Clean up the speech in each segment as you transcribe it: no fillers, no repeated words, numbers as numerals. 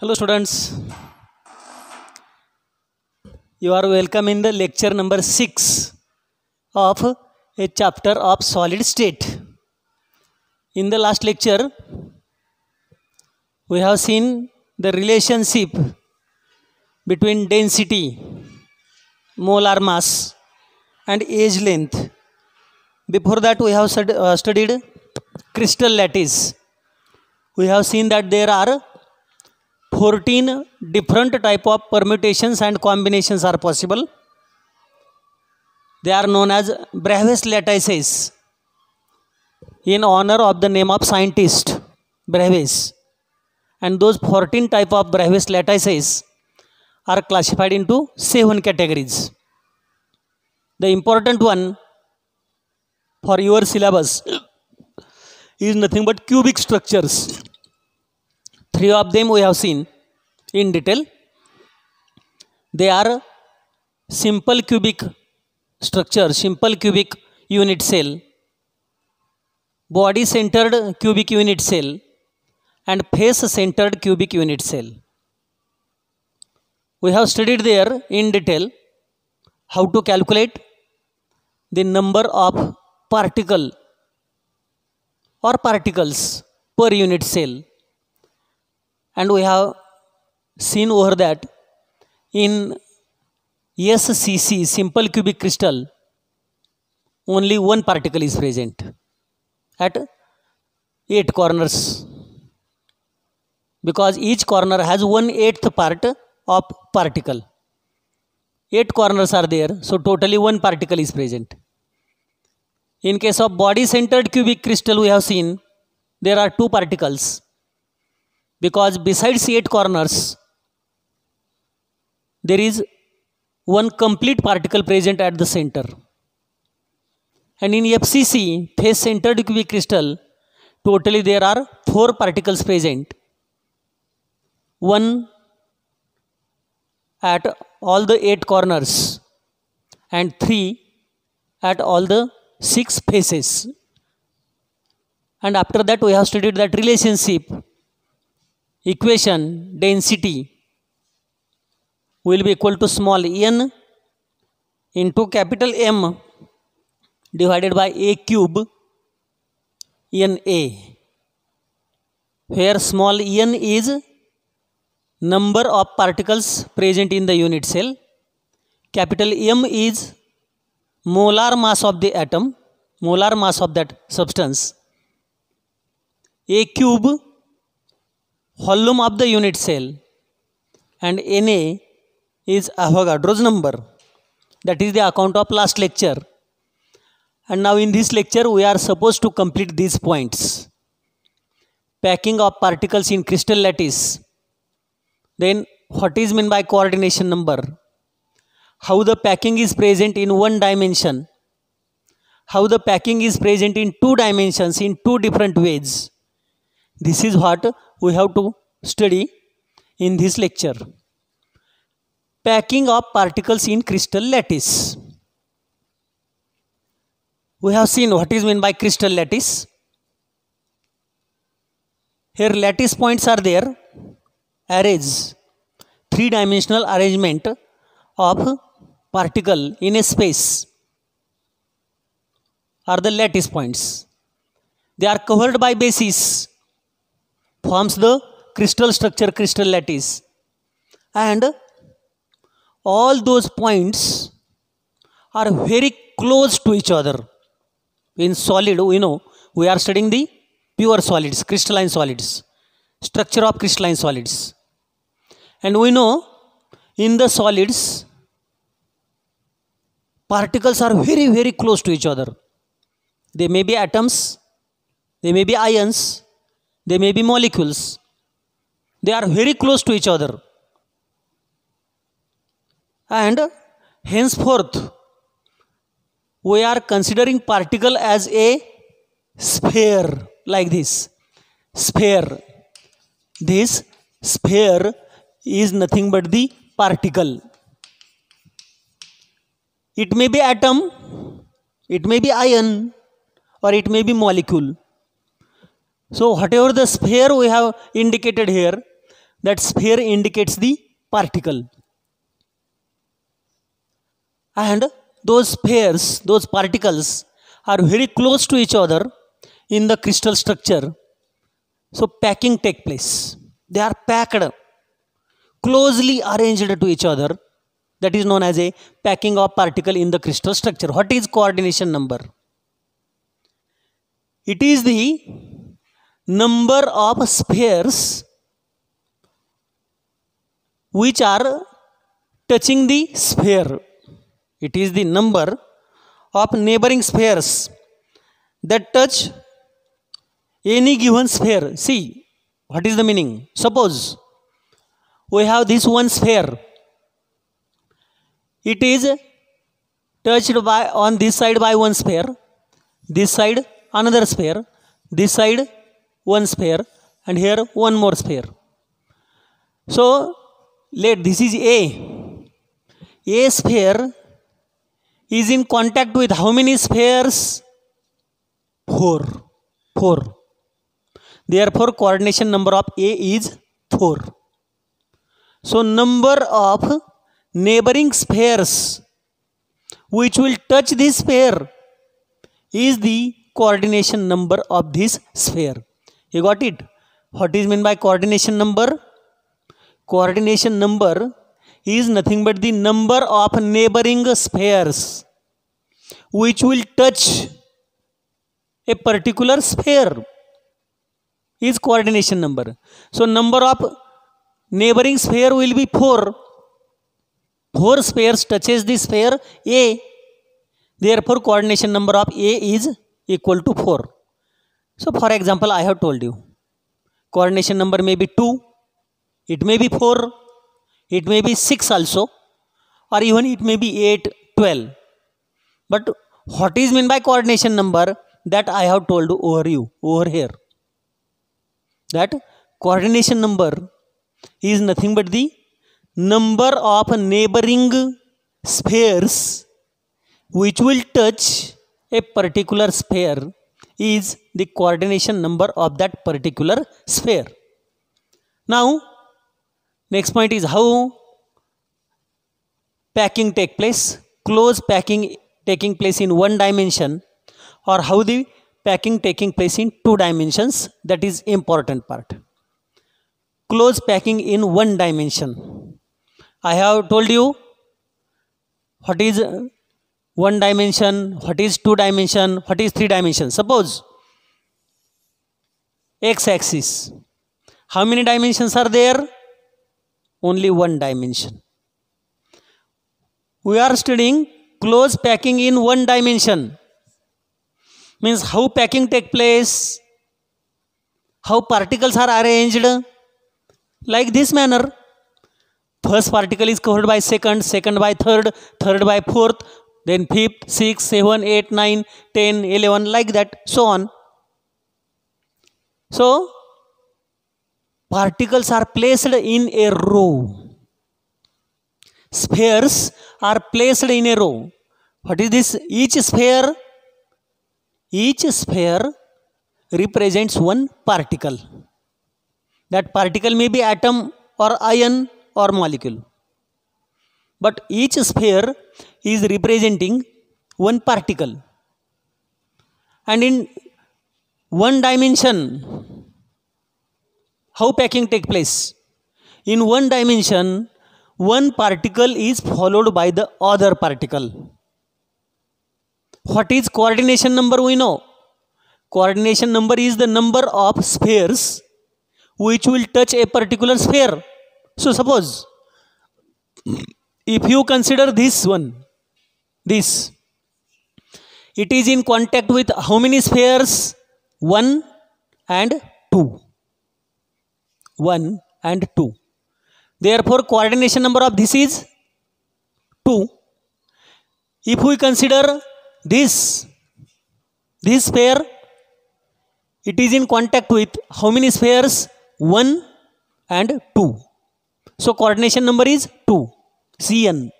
Hello students, you are welcome in the lecture number 6 of a chapter of solid state. In the last lecture, we have seen the relationship between density, molar mass and age length. Before that we have studied crystal lattice. We have seen that there are 14 different type of permutations and combinations are possible. They are known as Bravais lattices in honor of the name of scientist Bravais. And those 14 type of Bravais lattices are classified into 7 categories. The important one for your syllabus is nothing but cubic structures. 3 of them we have seen in detail. They are simple cubic structure, simple cubic unit cell, body centered cubic unit cell and face centered cubic unit cell. We have studied there in detail how to calculate the number of particle or particles per unit cell. And we have seen over that in SCC, simple cubic crystal, only one particle is present at 8 corners, because each corner has 1/8 part of particle. 8 corners are there, so totally one particle is present. In case of body centered cubic crystal, we have seen there are 2 particles, because besides 8 corners there is one complete particle present at the center. And in FCC, face centered cubic crystal, totally there are 4 particles present, one at all the 8 corners and 3 at all the 6 faces. And after that we have studied that relationship equation, density will be equal to small n into capital M divided by a cube Na, where small n is number of particles present in the unit cell, capital M is molar mass of the atom, molar mass of that substance, a cube volume of the unit cell, and Na is Avogadro's number. That is the account of last lecture. And now in this lecture we are supposed to complete these points: packing of particles in crystal lattice, then what is meant by coordination number, how the packing is present in one dimension, how the packing is present in 2 dimensions in 2 different ways. This is what we have to study in this lecture. Packing of particles in crystal lattice. We have seen what is meant by crystal lattice. Here lattice points are there, arrays, 3-dimensional arrangement of particle in a space are the lattice points. They are covered by bases, forms the crystal structure, crystal lattice, and all those points are very close to each other. In solid, we are studying the pure solids, crystalline solids, structure of crystalline solids, and we know in the solids particles are very, very close to each other. They may be atoms, they may be ions, they may be molecules. They are very close to each other, and henceforth we are considering particle as a sphere, like this sphere. This sphere is nothing but the particle. It may be atom, it may be ion, or it may be molecule. So whatever the sphere we have indicated here, that sphere indicates the particle. And those spheres, those particles are very close to each other in the crystal structure. So packing take place. They are packed, closely arranged to each other. That is known as a packing of particle in the crystal structure. What is coordination number? It is the number of spheres which are touching the sphere. It is the number of neighboring spheres that touch any given sphere. See, what is the meaning? Suppose we have this one sphere. It is touched by on this side by one sphere, this side another sphere, this side one sphere, and here one more sphere. So let this is A. A sphere is in contact with how many spheres? 4. 4. Therefore, coordination number of A is 4. So number of neighboring spheres which will touch this sphere is the coordination number of this sphere. You got it? What is meant by coordination number? Coordination number is nothing but the number of neighboring spheres which will touch a particular sphere is coordination number. So number of neighboring sphere will be 4. 4 spheres touches the sphere A. Therefore, coordination number of A is equal to 4. So, for example, I have told you, coordination number may be 2, it may be 4, it may be 6 also, or even it may be 8, 12. But what is meant by coordination number? That I have told over here. That coordination number is nothing but the number of neighboring spheres which will touch a particular sphere is the coordination number of that particular sphere. Now, next point is how packing take place. Close packing taking place in one dimension, or how the packing taking place in 2 dimensions. That is important part. Close packing in one dimension. I have told you what is 1 dimension, what is 2 dimension, what is 3 dimension. Suppose x-axis. How many dimensions are there? Only 1 dimension. We are studying close packing in 1 dimension. Means how packing take place, how particles are arranged like this manner. First particle is covered by second, second by third, third by fourth, then fifth, sixth, 7, 8, 9, 10, 11, like that, so on. So, particles are placed in a row. Spheres are placed in a row. What is this? Each sphere represents one particle. That particle may be atom or ion or molecule. But each sphere is representing one particle. And in 1 dimension, how packing take place? In 1 dimension, one particle is followed by the other particle. What is coordination number? We know. Coordination number is the number of spheres which will touch a particular sphere. So suppose, if you consider this one, this, it is in contact with how many spheres? 1 and 2. 1 and 2. Therefore, coordination number of this is 2. If we consider this sphere, it is in contact with how many spheres? 1 and 2. So, coordination number is 2. Cn.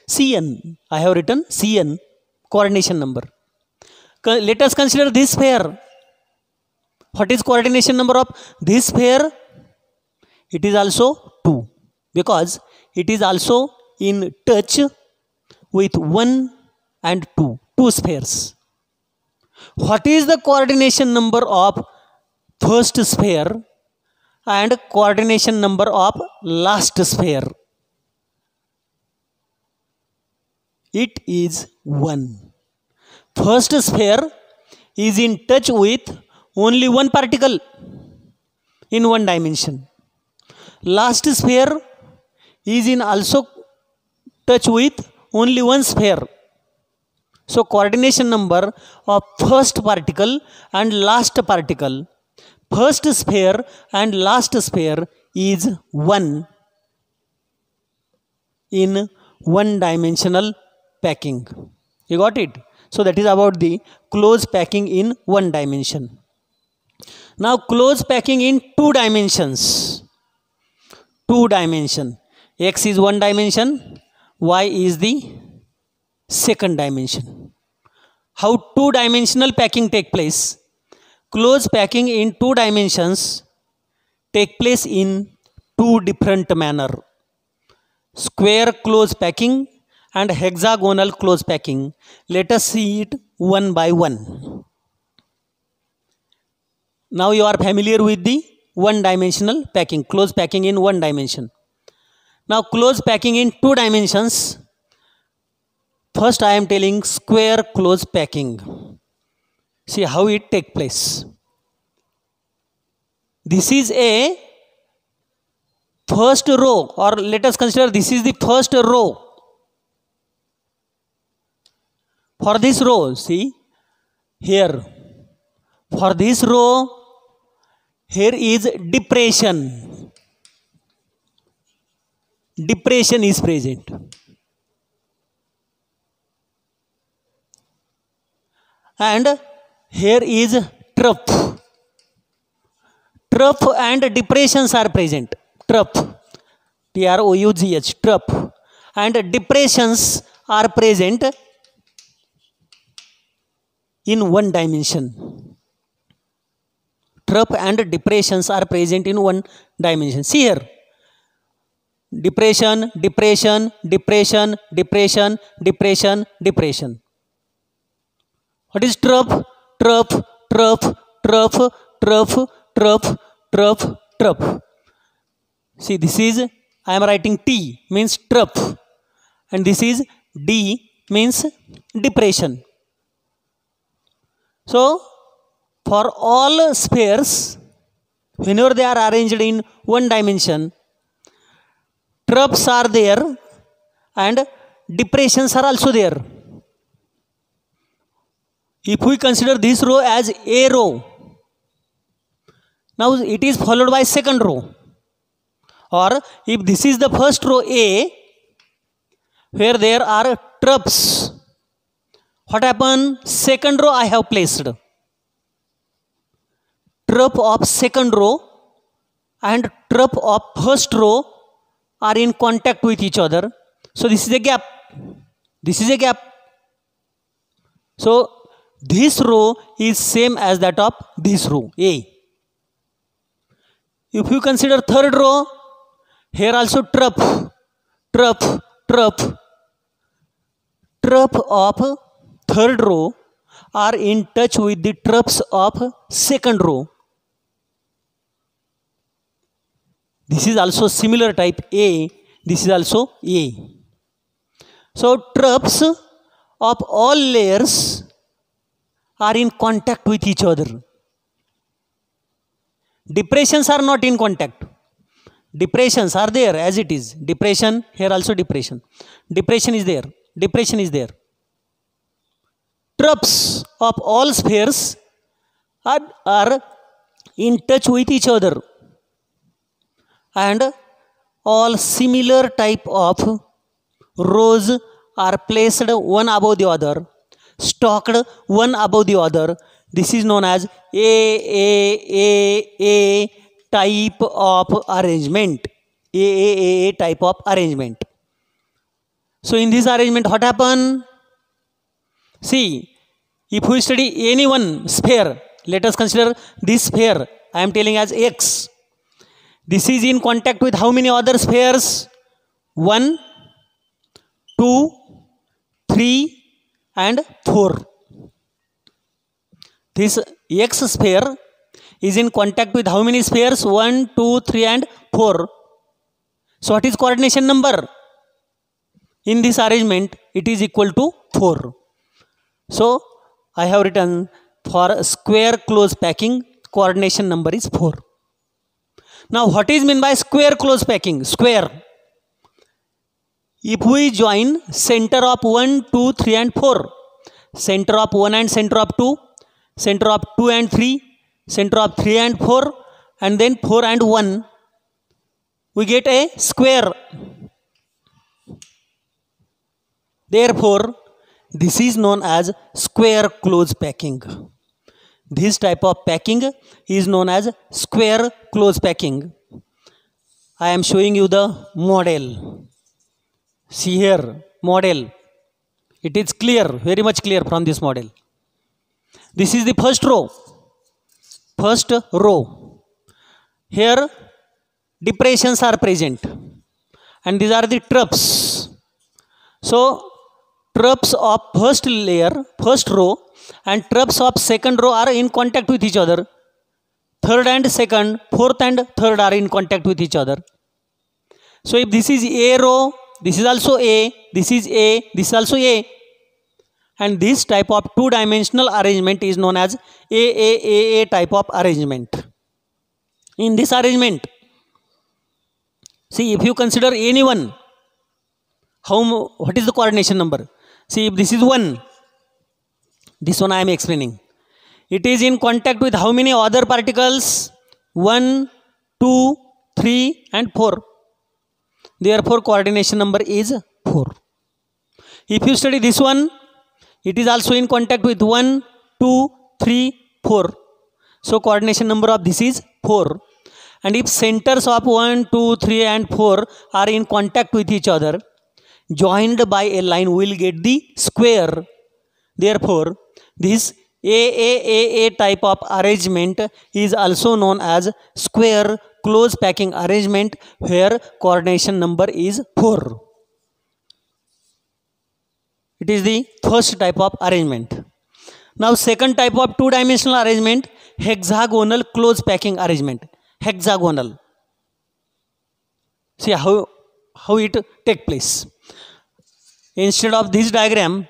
Cn. I have written Cn, coordination number. Let us consider this sphere. What is coordination number of this sphere? It is also 2, because it is also in touch with 1 and 2 spheres. What is the coordination number of first sphere and coordination number of last sphere? It is 1. First sphere is in touch with only one particle in one dimension. Last sphere is in also touch with only one sphere. So coordination number of first particle and last particle, first sphere and last sphere is 1 in one dimensional packing. You got it? So that is about the close packing in one dimension. Now close packing in 2 dimensions. 2 dimension. X is 1 dimension, Y is the second dimension. How 2-dimensional packing take place? Close packing in 2 dimensions take place in 2 different manner. Square close packing and hexagonal close packing. Let us see it one by one. Now you are familiar with the one-dimensional packing, close packing in 1 dimension. Now close packing in 2 dimensions. First I am telling square close packing. See how it take place. This is a first row, or let us consider this is the first row. For this row, see here, for this row, here is depression. Depression is present. And here is trough. Trough and depressions are present. Trough, T-R-O-U-G-H, trough, and depressions are present in 1 dimension. Trough and depressions are present in 1 dimension. See here. Depression, depression, depression, depression, depression, depression. What is trough? Trough, trough, trough, trough, trough, trough, trough. See, this is, I am writing T means trough, and this is D means depression. So, for all spheres, whenever they are arranged in 1 dimension, troughs are there and depressions are also there. If we consider this row as A row, now it is followed by second row. Or if this is the first row A, where there are troughs, what happened? Second row I have placed. Trough of second row and trough of first row are in contact with each other. So this is a gap. This is a gap. So this row is same as that of this row A. If you consider third row, here also trough, trough, trough. Trough of third row are in touch with the troughs of second row. This is also similar type A. This is also A. So troughs of all layers are in contact with each other. Depressions are not in contact. Depressions are there as it is. Depression, here also depression. Depression is there. Depression is there. Troughs of all spheres are in touch with each other. And all similar type of rows are placed one above the other, stocked one above the other. This is known as A type of arrangement. A type of arrangement. So in this arrangement, what happened? See, if we study any one sphere, Let us consider this sphere. I am telling as X. This is in contact with how many other spheres? 1, 2, 3 and 4. This X sphere is in contact with how many spheres? 1, 2, 3 and 4. So what is coordination number? In this arrangement, it is equal to 4. So I have written for square close packing, coordination number is 4. Now what is meant by square close packing? Square. If we join center of 1, 2, 3 and 4, center of 1 and center of 2, center of 2 and 3, center of 3 and 4, and then 4 and 1, we get a square. Therefore, this is known as square close packing. This type of packing is known as square close packing. I am showing you the model. See here, model. It is clear, very much clear from this model. This is the first row. First row. Here, depressions are present. And these are the troughs. So, troughs of first layer, first row, and troughs of second row are in contact with each other. Third and second, fourth and third are in contact with each other. So if this is A row, this is also A, this is A, this is also A. And this type of two-dimensional arrangement is known as AAAA type of arrangement. In this arrangement, see, if you consider any one, what is the coordination number? See, if this is 1, this one I am explaining. It is in contact with how many other particles? 1, 2, 3 and 4. Therefore, coordination number is 4. If you study this one, it is also in contact with 1, 2, 3, 4. So, coordination number of this is 4. And if centers of 1, 2, 3 and 4 are in contact with each other, joined by a line, we will get the square. Therefore, this AAAA type of arrangement is also known as square close packing arrangement, where coordination number is 4. It is the first type of arrangement. Now, second type of two-dimensional arrangement, hexagonal close packing arrangement. Hexagonal. See how it take place. Instead of this diagram,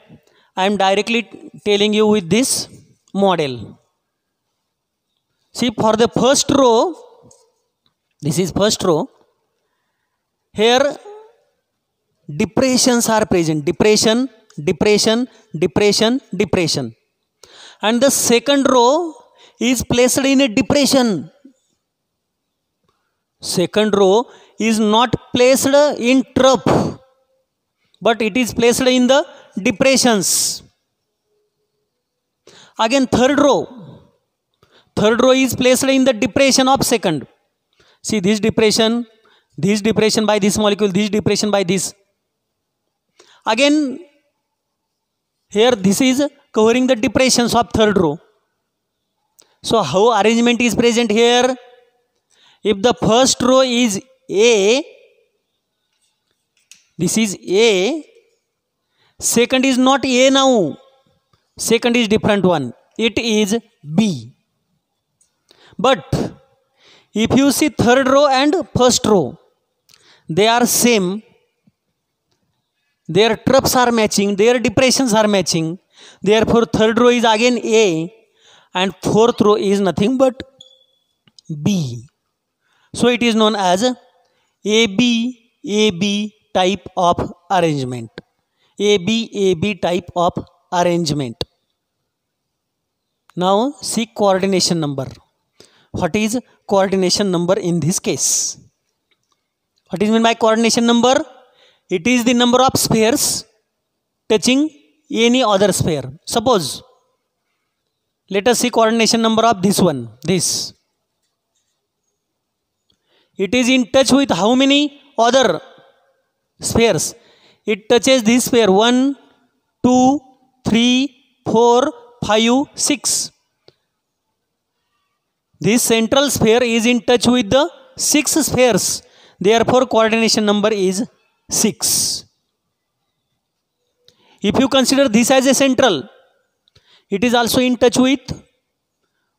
I am directly telling you with this model. See, for the first row, this is first row. Here, depressions are present. Depression, depression, depression, depression. And the second row is placed in a depression. Second row is not placed in trough, but it is placed in the depressions. Again, third row is placed in the depression of second. See, this depression by this molecule, this depression by this. Again, here this is covering the depressions of third row. So how arrangement is present here? If the first row is A, this is A, second is not A now, second is different one, it is B. But if you see third row and first row, they are same, their troughs are matching, their depressions are matching, therefore third row is again A and fourth row is nothing but B. So it is known as AB type of arrangement. AB type of arrangement. Now see coordination number. What is coordination number in this case? What is meant by coordination number? It is the number of spheres touching any other sphere. Suppose, let us see coordination number of this one, this. It is in touch with how many other spheres? It touches this sphere 1, 2, 3, 4, 5, 6. This central sphere is in touch with the 6 spheres. Therefore, coordination number is 6. If you consider this as a central, it is also in touch with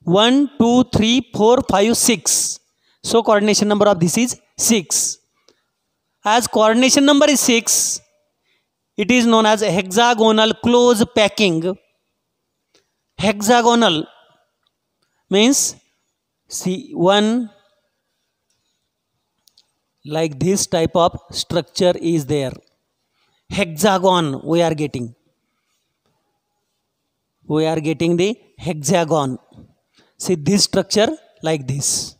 1, 2, 3, 4, 5, 6. So, coordination number of this is 6. As coordination number is 6, it is known as hexagonal close packing. Hexagonal means, see, one like this type of structure is there. Hexagon we are getting. We are getting the hexagon. See this structure like this.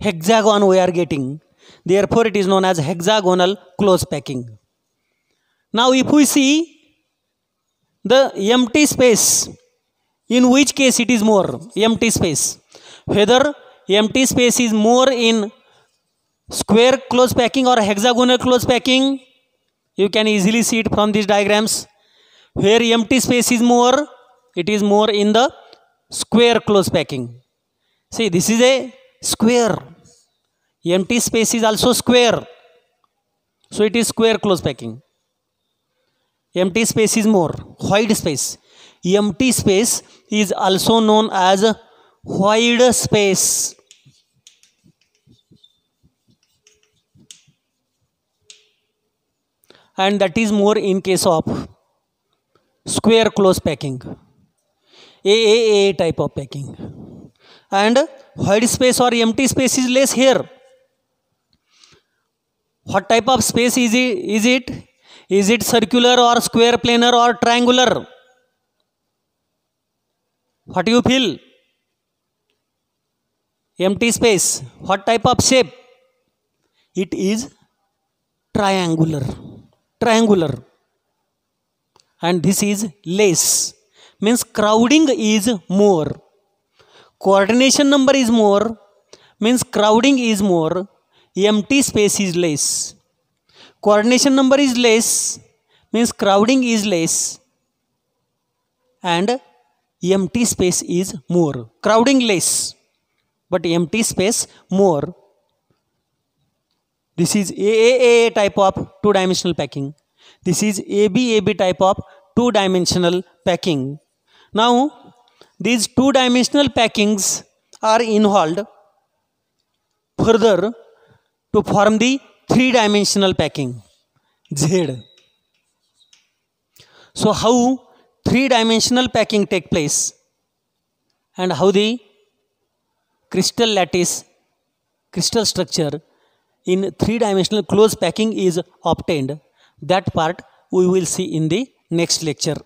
Hexagon we are getting. Therefore, it is known as hexagonal close packing. Now, if we see the empty space, in which case it is more empty space. Whether empty space is more in square close packing or hexagonal close packing, you can easily see it from these diagrams. Where empty space is more, it is more in the square close packing. See, this is a square. Empty space is also square. So, it is square close packing. Empty space is more. Void space. Empty space is also known as void space. And that is more in case of square close packing. AAA type of packing. And void space or empty space is less here. What type of space is it? Is it circular or square, planar or triangular? What do you feel? Empty space. What type of shape? It is triangular. Triangular. And this is less. Means crowding is more. Coordination number is more. Means crowding is more. Empty space is less. Coordination number is less. Means crowding is less. And empty space is more. Crowding less. But empty space more. This is AAA type of two-dimensional packing. This is ABAB type of two-dimensional packing. Now, these two-dimensional packings are involved further to form the three-dimensional packing, Z. So, how three-dimensional packing take place and how the crystal lattice, crystal structure in three-dimensional close packing is obtained, that part we will see in the next lecture.